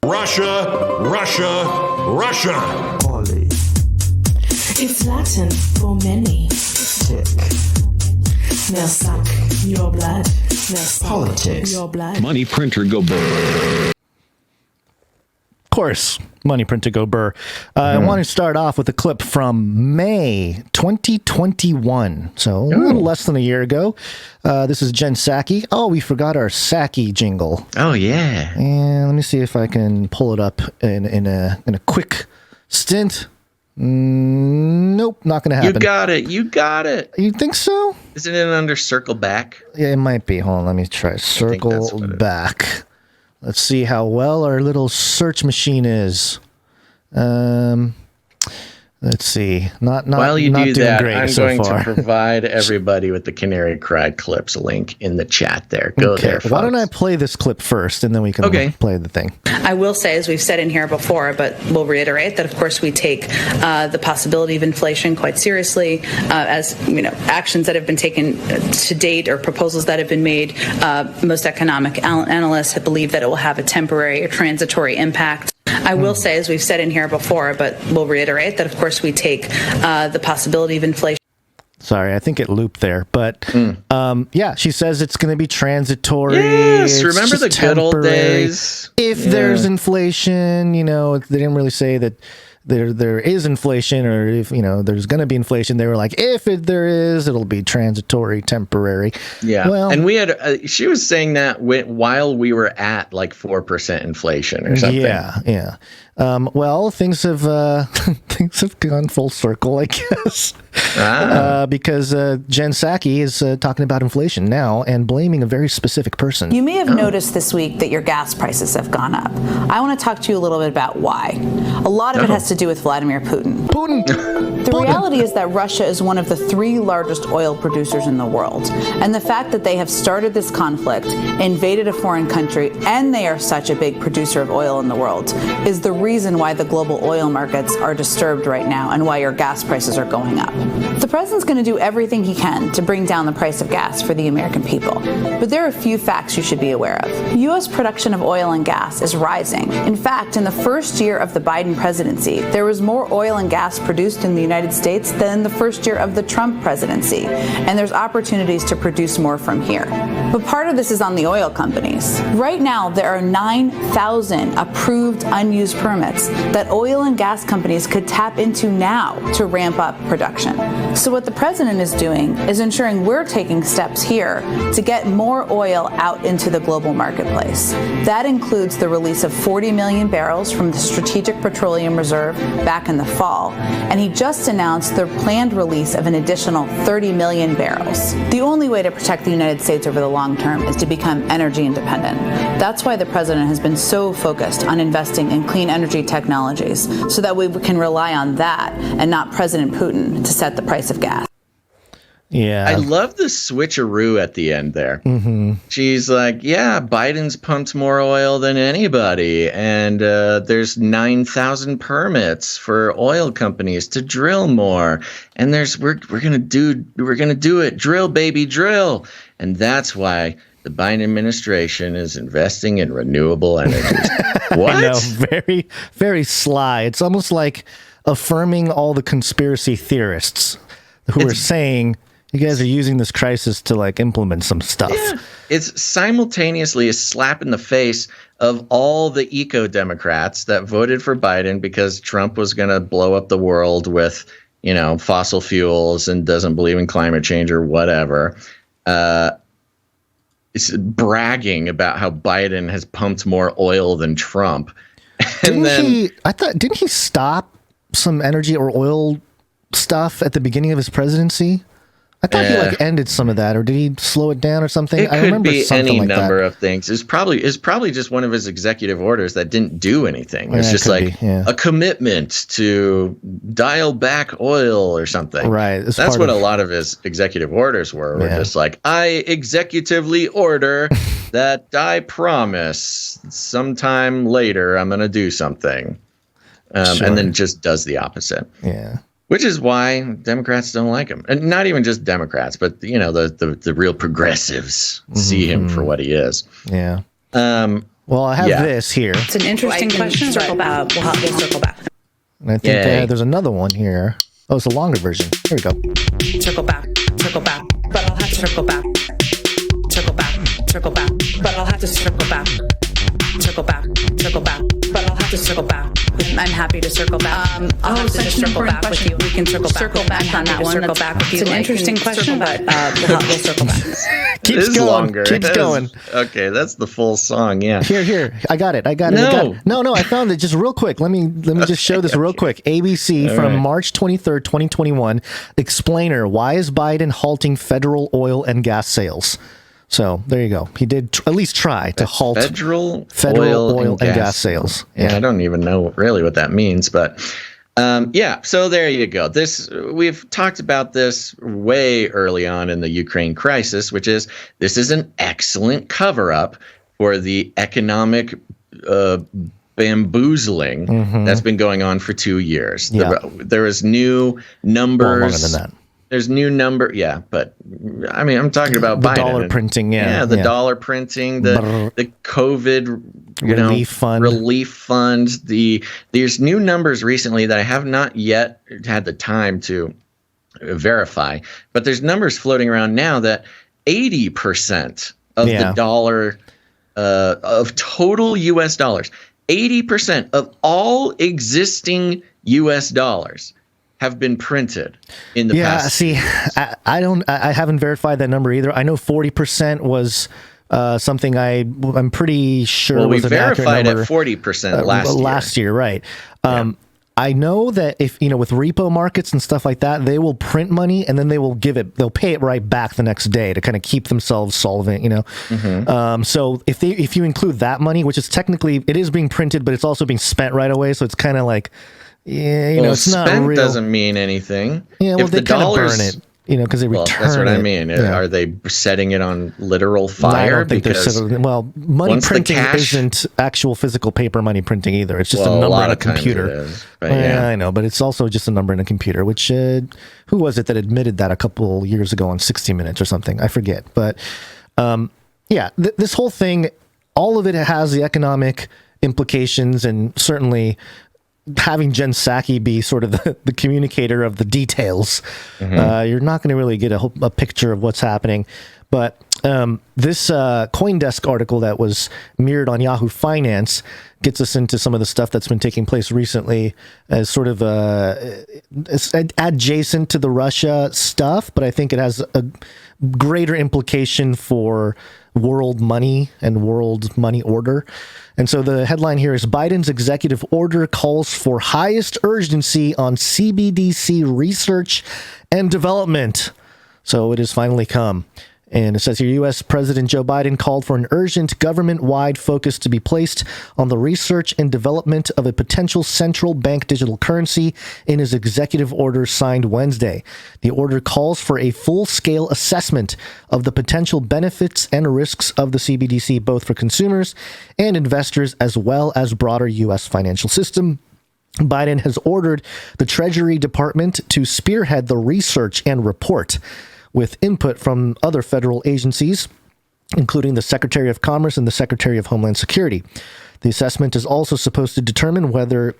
Russia, Russia, Russia. Poly. It's Latin for many. Tick. They'll suck your blood. They'll suck Politics. your blood. Money printer go burr. Of course, money printer go burr. I want to start off with a clip from May 2021. So a little less than a year ago. This is Jen Psaki. Oh, we forgot our Psaki jingle. Oh, yeah. And let me see if I can pull it up in a quick stint. Nope, not going to happen. You got it. You got it. You think so? Isn't it under circle back? Yeah, it might be. Hold on, let me try circle back. Let's see how well our little search machine is. Let's see. While you do doing that, great I'm so going far. to provide everybody with the Canary Cry clips link in the chat there. Go there, folks. Why don't I play this clip first, and then we can play the thing. I will say, as we've said in here before, but we'll reiterate that, of course, we take the possibility of inflation quite seriously. As you know, actions that have been taken to date or proposals that have been made, most economic analysts have believed that it will have a temporary or transitory impact. I will say, as we've said in here before, but we'll reiterate that, of course, we take the possibility of inflation. Sorry, I think it looped there. But yeah, she says it's going to be transitory. Yes, it's remember the good old days? If there's inflation, they didn't really say that there is inflation, or if there's going to be inflation. They were like, there is, it'll be transitory, temporary. Yeah. Well, and we had she was saying that while we were at like 4% inflation or something. Yeah. Well, things have gone full circle, I guess, because Jen Psaki is talking about inflation now and blaming a very specific person. You may have noticed this week that your gas prices have gone up. I want to talk to you a little bit about why. A lot of it has to do with Vladimir Putin. The reality is that Russia is one of the 3 largest oil producers in the world. And the fact that they have started this conflict, invaded a foreign country, and they are such a big producer of oil in the world is the reason why the global oil markets are disturbed right now and why your gas prices are going up. The president's going to do everything he can to bring down the price of gas for the American people. But there are a few facts you should be aware of. U.S. production of oil and gas is rising. In fact, in the first year of the Biden presidency, there was more oil and gas produced in the United States than in the first year of the Trump presidency. And there's opportunities to produce more from here. But part of this is on the oil companies. Right now, there are 9,000 approved unused permits that oil and gas companies could tap into now to ramp up production. So what the president is doing is ensuring we're taking steps here to get more oil out into the global marketplace. That includes the release of 40 million barrels from the Strategic Petroleum Reserve back in the fall, and he just announced the planned release of an additional 30 million barrels. The only way to protect the United States over the long term is to become energy independent. That's why the president has been so focused on investing in clean energy technologies so that we can rely on that and not President Putin to set the price of gas. Yeah. I love the switcheroo at the end there. Mm-hmm. She's like, yeah, Biden's pumped more oil than anybody. And there's 9,000 permits for oil companies to drill more. And we're going to do it. Drill, baby, drill. And that's why the Biden administration is investing in renewable energies. What? I know, very, very sly. It's almost like affirming all the conspiracy theorists who are saying you guys are using this crisis to implement some stuff. Yeah. It's simultaneously a slap in the face of all the eco-democrats that voted for Biden because Trump was going to blow up the world with, fossil fuels and doesn't believe in climate change or whatever. It's bragging about how Biden has pumped more oil than Trump. Didn't he stop some energy or oil stuff at the beginning of his presidency? I thought he ended some of that, or did he slow it down or something? It I remember could be something any like number that. of things. It's probably just one of his executive orders that didn't do anything. It's just a commitment to dial back oil or something. Right. That's what a lot of his executive orders were. We're just like, I executively order that I promise sometime later I'm going to do something. And then just does the opposite. Yeah. Which is why Democrats don't like him. And not even just Democrats, but, the real progressives see him for what he is. Yeah. Well, I have this here. It's an interesting question. Circle back. We'll circle back. And I think there's another one here. Oh, it's a longer version. Here we go. Circle back. But I'll have to circle back. Circle back. But I'll have to circle back. Circle back. But I'll have to circle back. I'm happy to circle back. I'll have to just circle back with you. We can circle back on that one. Circle back with you. It's an interesting question, but we'll circle back. Keeps going. Longer. Keeps going. Okay, that's the full song. Yeah. Here. I got it. No. I found it just real quick. Let me just show this real quick. ABC from March 23rd, 2021. Explainer: Why is Biden halting federal oil and gas sales? So there you go. He did at least try to halt federal oil and gas sales. Yeah, I don't even know really what that means, but so there you go. We've talked about this way early on in the Ukraine crisis, which is this is an excellent cover-up for the economic bamboozling that's been going on for 2 years. Yeah. There is new numbers. Longer than that. There's new number, but I mean, I'm talking about the Biden. Dollar printing, the dollar printing, the COVID relief fund. There's new numbers recently that I have not yet had the time to verify, but there's numbers floating around now that 80% of the dollar of total U.S. dollars, 80% of all existing U.S. dollars have been printed in the past. Yeah, see, I haven't verified that number either. I know 40% was something I'm pretty sure was an accurate number. We verified at 40% last year, right. I know that if, with repo markets and stuff like that, they will print money and then they'll pay it right back the next day to kind of keep themselves solvent, So if you include that money, which is technically, it is being printed, but it's also being spent right away. So it's kind of like, it's not real. Doesn't mean anything. Yeah, well, they kind of burn it, because they return it. That's what I mean. Yeah. Are they setting it on literal fire? I don't think money printing isn't actual physical paper money printing either. It's just a number in a computer. I know, but it's also just a number in a computer, which, who was it that admitted that a couple years ago on 60 Minutes or something? I forget. But, this whole thing, all of it has the economic implications, and certainly having Jen Psaki be sort of the communicator of the details, you're not going to really get a picture of what's happening. But this CoinDesk article that was mirrored on Yahoo Finance gets us into some of the stuff that's been taking place recently as sort of adjacent to the Russia stuff, but I think it has a greater implication for world money and world money order. And so the headline here is Biden's executive order calls for highest urgency on CBDC research and development. So it has finally come. And it says here, U.S. President Joe Biden called for an urgent government-wide focus to be placed on the research and development of a potential central bank digital currency in his executive order signed Wednesday. The order calls for a full-scale assessment of the potential benefits and risks of the CBDC, both for consumers and investors, as well as broader U.S. financial system. Biden has ordered the Treasury Department to spearhead the research and report, with input from other federal agencies, including the Secretary of Commerce and the Secretary of Homeland Security. The assessment is also supposed to determine whether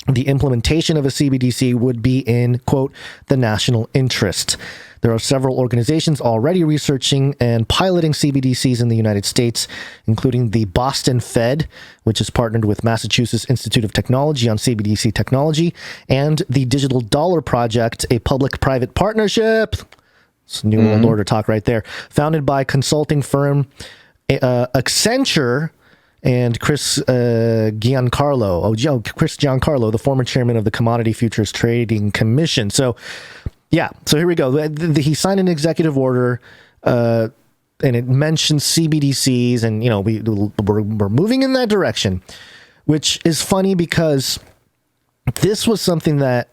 the implementation of a CBDC would be in, quote, the national interest. There are several organizations already researching and piloting CBDCs in the United States, including the Boston Fed, which has partnered with Massachusetts Institute of Technology on CBDC technology, and the Digital Dollar Project, a public-private partnership. It's New World Order talk right there. Founded by consulting firm Accenture and Chris Giancarlo, the former chairman of the Commodity Futures Trading Commission. So here we go. He signed an executive order, and it mentions CBDCs, and we're moving in that direction, which is funny because this was something that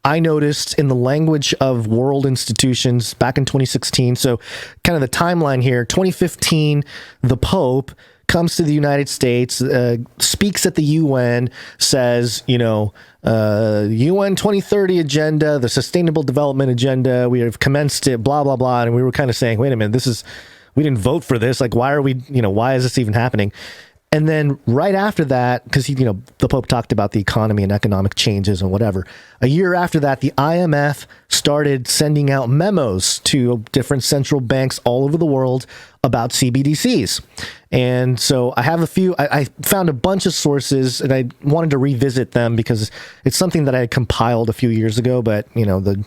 I noticed in the language of world institutions back in 2016. So kind of the timeline here, 2015, the Pope comes to the United States, speaks at the UN, says, UN 2030 agenda, the Sustainable Development Agenda, we have commenced it, blah, blah, blah. And we were kind of saying, wait a minute, we didn't vote for this. Like, why is this even happening? And then right after that, because the Pope talked about the economy and economic changes and whatever. A year after that, the IMF started sending out memos to different central banks all over the world about CBDCs. And so I have I found a bunch of sources, and I wanted to revisit them because it's something that I had compiled a few years ago, but the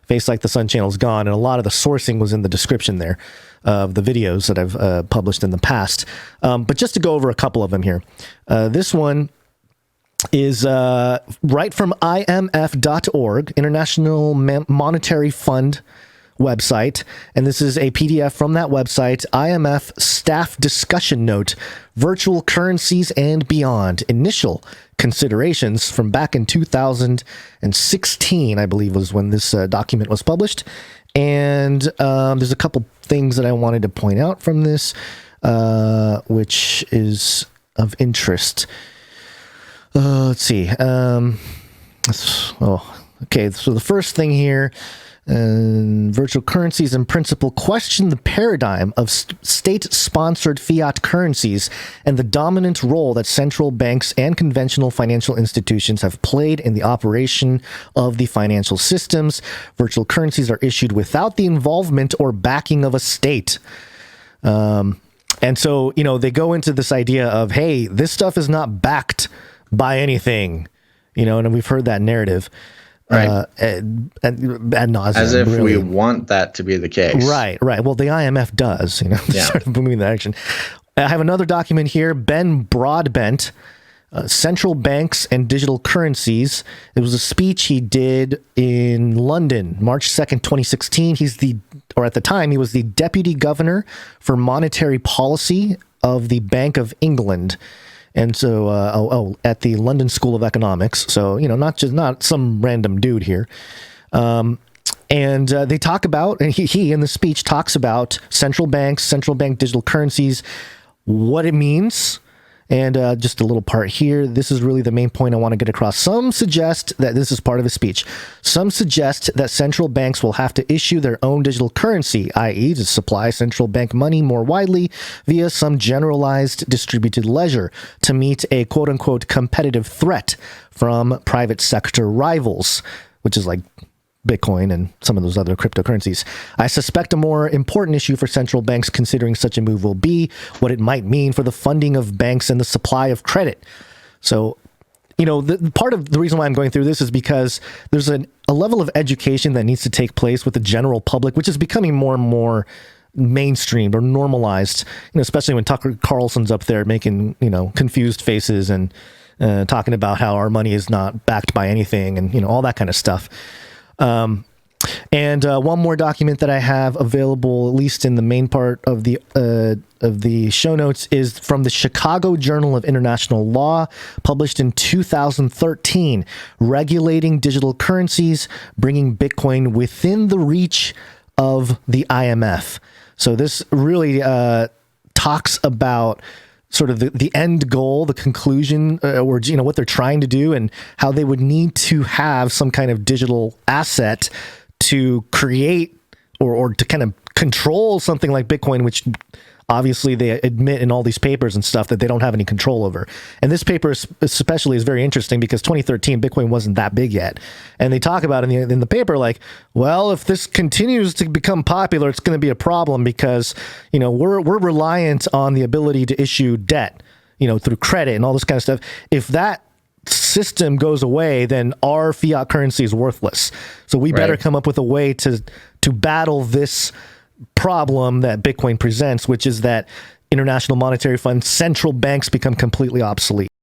Facelikethesun channel is gone, and a lot of the sourcing was in the description there of the videos that I've published in the past. But just to go over a couple of them here. This one is right from IMF.org, International Monetary Fund website. And this is a PDF from that website, IMF Staff Discussion Note, Virtual Currencies and Beyond, Initial Considerations from back in 2016, I believe was when this document was published. And there's a couple things that I wanted to point out from this, which is of interest. Let's see. Okay, so the first thing here, virtual currencies in principle question the paradigm of state-sponsored fiat currencies and the dominant role that central banks and conventional financial institutions have played in the operation of the financial systems. Virtual currencies are issued without the involvement or backing of a state. And so, they go into this idea of, hey, this stuff is not backed by anything, and we've heard that narrative. Right. Ad nauseum, as if really. we want that to be the case. Right. Well, the IMF does, Yeah. sort of moving in that direction. I have another document here, Ben Broadbent, Central Banks and Digital Currencies. It was a speech he did in London, March 2nd, 2016. At the time, he was the Deputy Governor for Monetary Policy of the Bank of England. And so, at the London School of Economics. So, not some random dude here. And they talk about, and he in the speech talks about central banks, central bank digital currencies, what it means. And just a little part here. This is really the main point I want to get across. Some suggest that this is part of his speech. Some suggest that central banks will have to issue their own digital currency, i.e. to supply central bank money more widely via some generalized distributed ledger to meet a quote-unquote competitive threat from private sector rivals, which is like Bitcoin and some of those other cryptocurrencies. I suspect a more important issue for central banks considering such a move will be what it might mean for the funding of banks and the supply of credit. So, the part of the reason why I'm going through this is because there's a level of education that needs to take place with the general public, which is becoming more and more mainstreamed or normalized, especially when Tucker Carlson's up there making, confused faces and talking about how our money is not backed by anything and, all that kind of stuff. And one more document that I have available, at least in the main part of the show notes, is from the Chicago Journal of International Law, published in 2013, regulating digital currencies, bringing Bitcoin within the reach of the IMF. So this really talks about sort of the end goal, the conclusion, or what they're trying to do, and how they would need to have some kind of digital asset to create or to kind of control something like Bitcoin, which obviously they admit in all these papers and stuff that they don't have any control over. And this paper especially is very interesting because 2013 Bitcoin wasn't that big yet, and they talk about in the paper like, well, if this continues to become popular, it's going to be a problem because we're reliant on the ability to issue debt, through credit and all this kind of stuff. If that system goes away, then our fiat currency is worthless. So we better come up with a way to battle this problem that Bitcoin presents, which is that International Monetary Fund central banks become completely obsolete.